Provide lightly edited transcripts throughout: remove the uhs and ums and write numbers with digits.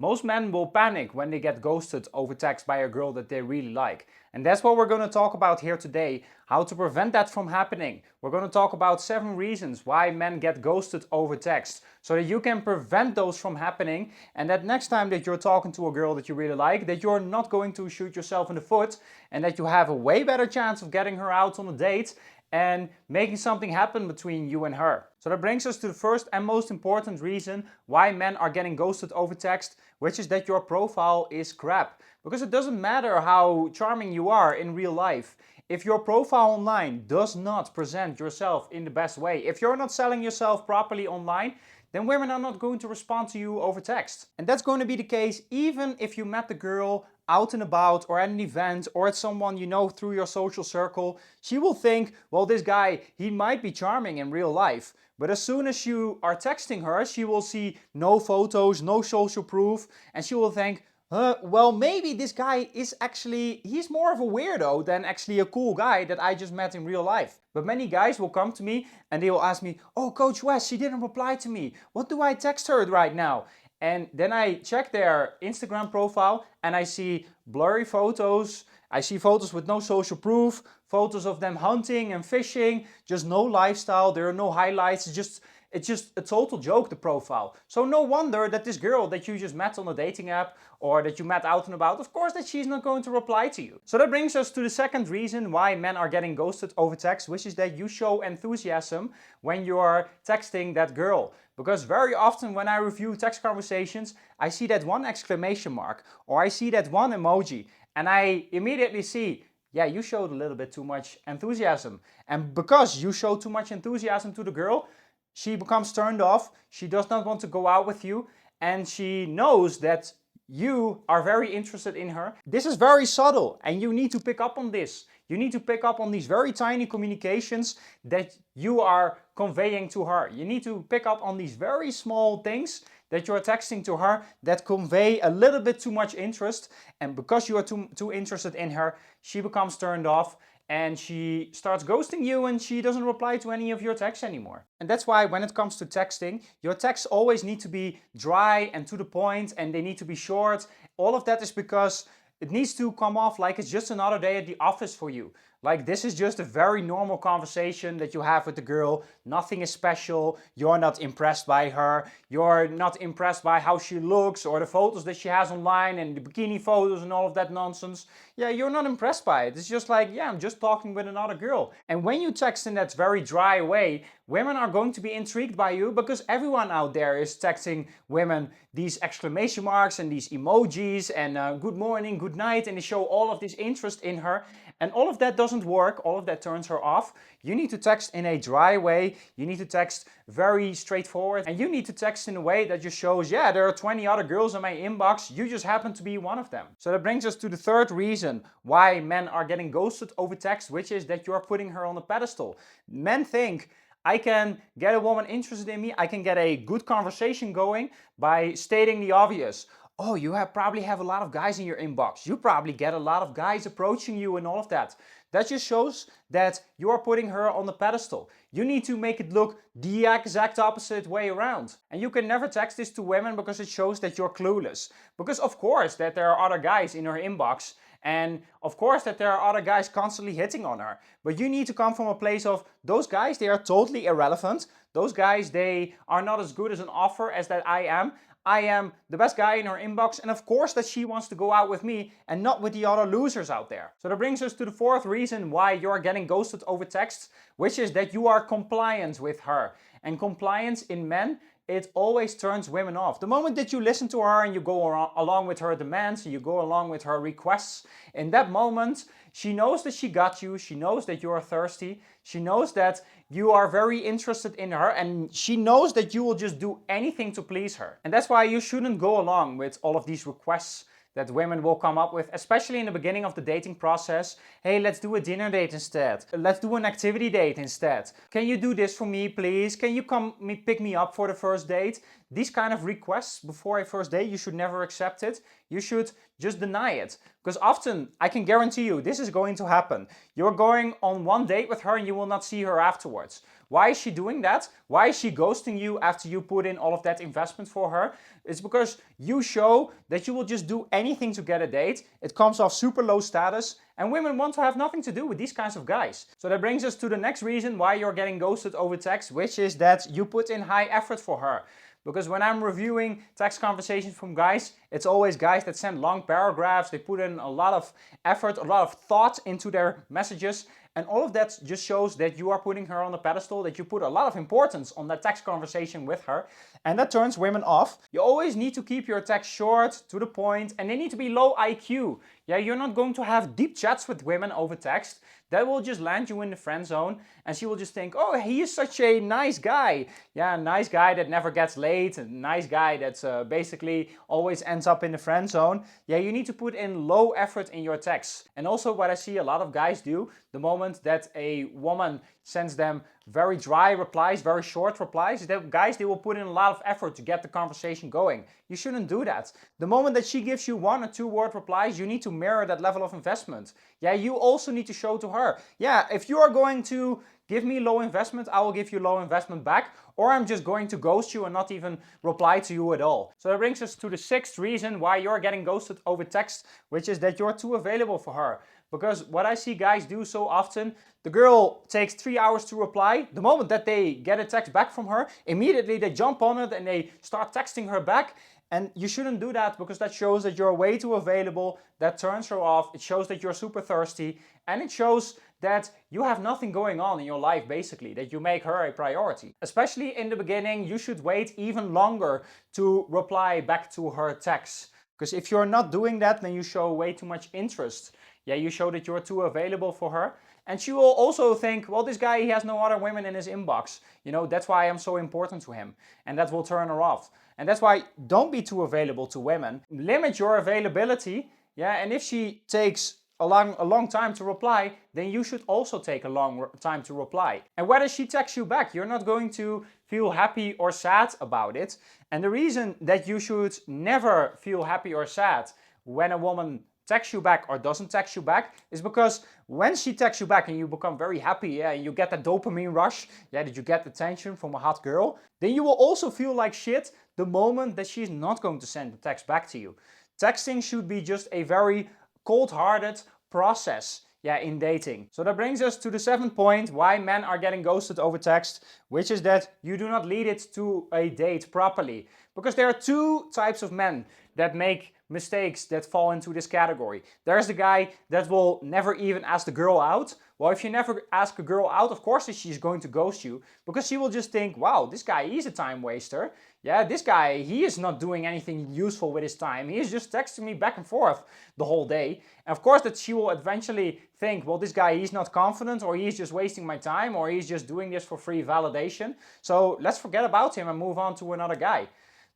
Most men will panic when they get ghosted over text by a girl that they really like. And that's what we're going to talk about here today, how to prevent that from happening. We're going to talk about 7 reasons why men get ghosted over text, so that you can prevent those from happening, and that next time that you're talking to a girl that you really like, that you're not going to shoot yourself in the foot, and that you have a way better chance of getting her out on a date and making something happen between you and her. So that brings us to the first and most important reason why men are getting ghosted over text, which is that your profile is crap. Because it doesn't matter how charming you are in real life. If your profile online does not present yourself in the best way, if you're not selling yourself properly online, then women are not going to respond to you over text. And that's going to be the case even if you met the girl out and about or at an event or at someone you know through your social circle. She will think, well, this guy, he might be charming in real life. But as soon as you are texting her, she will see no photos, no social proof, and she will think, well, maybe this guy is actually, he's more of a weirdo than actually a cool guy that I just met in real life. But many guys will come to me and they will ask me, oh, Coach Wes, she didn't reply to me. What do I text her right now? And then I check their Instagram profile and I see blurry photos. I see photos with no social proof, photos of them hunting and fishing, just no lifestyle, there are no highlights, it's just a total joke, the profile. So no wonder that this girl that you just met on a dating app or that you met out and about, of course that she's not going to reply to you. So that brings us to the second reason why men are getting ghosted over text, which is that you show enthusiasm when you are texting that girl. Because very often when I review text conversations, I see that one exclamation mark or I see that one emoji and I immediately see, yeah, you showed a little bit too much enthusiasm. And because you show too much enthusiasm to the girl, she becomes turned off, she does not want to go out with you, and she knows that you are very interested in her. This is very subtle and you need to pick up on this. You need to pick up on these very tiny communications that you are conveying to her. You need to pick up on these very small things that you're texting to her that convey a little bit too much interest, and because you are too interested in her, she becomes turned off and she starts ghosting you and she doesn't reply to any of your texts anymore. And that's why when it comes to texting, your texts always need to be dry and to the point, and they need to be short. All of that is because it needs to come off like it's just another day at the office for you. Like this is just a very normal conversation that you have with the girl. Nothing is special. You're not impressed by her. You're not impressed by how she looks or the photos that she has online and the bikini photos and all of that nonsense. Yeah, you're not impressed by it. It's just like, yeah, I'm just talking with another girl. And when you text in that very dry way, women are going to be intrigued by you because everyone out there is texting women these exclamation marks and these emojis and good morning, good night, and they show all of this interest in her. And all of that doesn't work, all of that turns her off. You need to text in a dry way, you need to text very straightforward, and you need to text in a way that just shows, yeah, there are 20 other girls in my inbox, you just happen to be one of them. So that brings us to the third reason why men are getting ghosted over text, which is that you're putting her on a pedestal. Men think, I can get a woman interested in me, I can get a good conversation going by stating the obvious. Oh, you probably have a lot of guys in your inbox. You probably get a lot of guys approaching you and all of that. That just shows that you are putting her on the pedestal. You need to make it look the exact opposite way around. And you can never text this to women because it shows that you're clueless. Because of course that there are other guys in her inbox, and of course that there are other guys constantly hitting on her. But you need to come from a place of, those guys, they are totally irrelevant. Those guys, they are not as good as an offer as that I am. I am the best guy in her inbox, and of course that she wants to go out with me and not with the other losers out there. So that brings us to the fourth reason why you're getting ghosted over text, which is that you are compliant with her. And compliance in men, it always turns women off. The moment that you listen to her and you go along with her demands, and you go along with her requests, in that moment, she knows that she got you, she knows that you are thirsty, she knows that you are very interested in her, and she knows that you will just do anything to please her. And that's why you shouldn't go along with all of these requests that women will come up with, especially in the beginning of the dating process. Hey, let's do a dinner date instead. Let's do an activity date instead. Can you do this for me, please? Can you come pick me up for the first date? these kind of requests before a first date, you should never accept it. You should just deny it. Because often, I can guarantee you, this is going to happen. You're going on one date with her and you will not see her afterwards. Why is she doing that? Why is she ghosting you after you put in all of that investment for her? It's because you show that you will just do anything to get a date. It comes off super low status, and women want to have nothing to do with these kinds of guys. So that brings us to the next reason why you're getting ghosted over text, which is that you put in high effort for her. Because when I'm reviewing text conversations from guys, it's always guys that send long paragraphs. They put in a lot of effort, a lot of thought into their messages. And all of that just shows that you are putting her on a pedestal, that you put a lot of importance on that text conversation with her. And that turns women off. You always need to keep your text short, to the point, and they need to be low IQ. Yeah, you're not going to have deep chats with women over text. That will just land you in the friend zone, and she will just think, oh, he is such a nice guy. Yeah, a nice guy that never gets late, a nice guy that's basically always ends up in the friend zone. Yeah, you need to put in low effort in your texts. And also what I see a lot of guys do, the moment that a woman sends them very dry replies, very short replies, that guys, they will put in a lot of effort to get the conversation going. You shouldn't do that. The moment that she gives you 1 or 2 word replies, you need to mirror that level of investment. Yeah, you also need to show to her, yeah, if you are going to give me low investment, I will give you low investment back, or I'm just going to ghost you and not even reply to you at all. So that brings us to the 6th reason why you're getting ghosted over text, which is that you're too available for her. Because what I see guys do so often, the girl takes 3 hours to reply. The moment that they get a text back from her, immediately they jump on it and they start texting her back. And you shouldn't do that, because that shows that you're way too available. That turns her off. It shows that you're super thirsty. And it shows that you have nothing going on in your life, basically, that you make her a priority. Especially in the beginning, you should wait even longer to reply back to her texts. Because if you're not doing that, then you show way too much interest. Yeah, you show that you're too available for her. And she will also think, well, this guy, he has no other women in his inbox. You know, that's why I'm so important to him. And that will turn her off. And that's why don't be too available to women. Limit your availability. Yeah, and if she takes a long time to reply, then you should also take a long time to reply. And whether she texts you back, you're not going to feel happy or sad about it. And the reason that you should never feel happy or sad when a woman texts you back or doesn't text you back is because when she texts you back and you become very happy, yeah, and you get that dopamine rush, yeah, that you get attention from a hot girl, then you will also feel like shit the moment that she's not going to send the text back to you. Texting should be just a very cold-hearted process, yeah, in dating. So that brings us to the 7th point why men are getting ghosted over text, which is that you do not lead it to a date properly. Because there are 2 types of men that make mistakes that fall into this category. There's the guy that will never even ask the girl out. Well, if you never ask a girl out, of course she's going to ghost you, because she will just think, wow, this guy, he's a time waster. Yeah, this guy, he is not doing anything useful with his time. He is just texting me back and forth the whole day. And of course that she will eventually think, well, this guy, he's not confident, or he's just wasting my time, or he's just doing this for free validation. So let's forget about him and move on to another guy.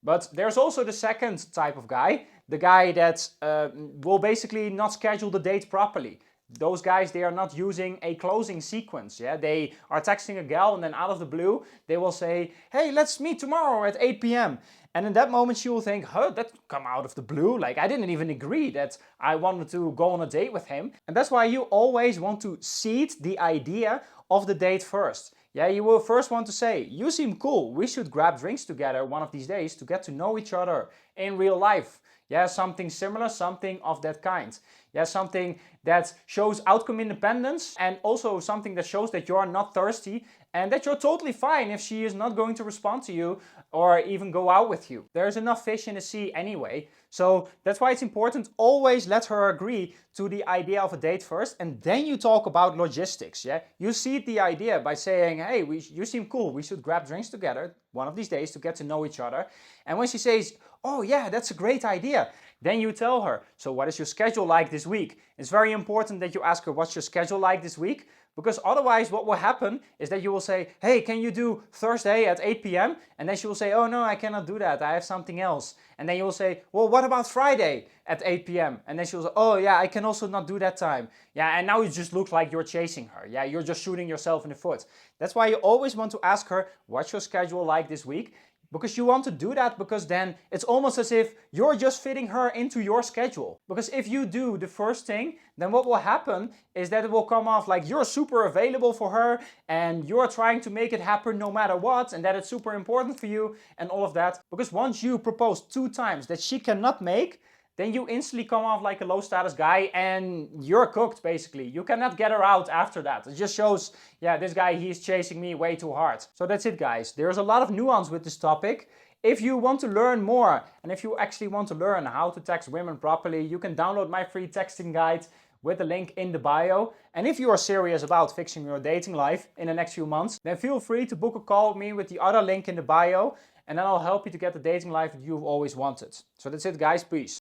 But there's also the 2nd type of guy, the guy that will basically not schedule the date properly. Those guys, they are not using a closing sequence. Yeah, they are texting a gal and then out of the blue, they will say, hey, let's meet tomorrow at 8 p.m. And in that moment, she will think, huh, that come out of the blue. Like, I didn't even agree that I wanted to go on a date with him. And that's why you always want to seed the idea of the date first. Yeah, you will first want to say, you seem cool. We should grab drinks together one of these days to get to know each other in real life. Yeah, something similar, something of that kind. Yeah, something that shows outcome independence, and also something that shows that you're not thirsty and that you're totally fine if she is not going to respond to you or even go out with you. There's enough fish in the sea anyway. So that's why it's important, always let her agree to the idea of a date first, and then you talk about logistics. Yeah, you seed the idea by saying, hey, you seem cool, we should grab drinks together one of these days to get to know each other. And when she says, oh yeah, that's a great idea, then you tell her, so what is your schedule like this week? It's very important that you ask her, what's your schedule like this week? Because otherwise what will happen is that you will say, hey, can you do Thursday at 8 p.m? And then she will say, oh no, I cannot do that, I have something else. And then you will say, well, what about Friday at 8 p.m? And then she will say, oh yeah, I can also not do that time. Yeah, and now it just looks like you're chasing her. Yeah, you're just shooting yourself in the foot. That's why you always want to ask her, what's your schedule like this week? Because you want to do that because then it's almost as if you're just fitting her into your schedule. Because if you do the first thing, then what will happen is that it will come off like you're super available for her and you're trying to make it happen no matter what, and that it's super important for you and all of that. Because once you propose 2 times that she cannot make, then you instantly come off like a low status guy and you're cooked basically. You cannot get her out after that. It just shows, yeah, this guy, he's chasing me way too hard. So that's it, guys. There's a lot of nuance with this topic. If you want to learn more and if you actually want to learn how to text women properly, you can download my free texting guide with the link in the bio. And if you are serious about fixing your dating life in the next few months, then feel free to book a call with me with the other link in the bio, and then I'll help you to get the dating life that you've always wanted. So that's it, guys. Peace.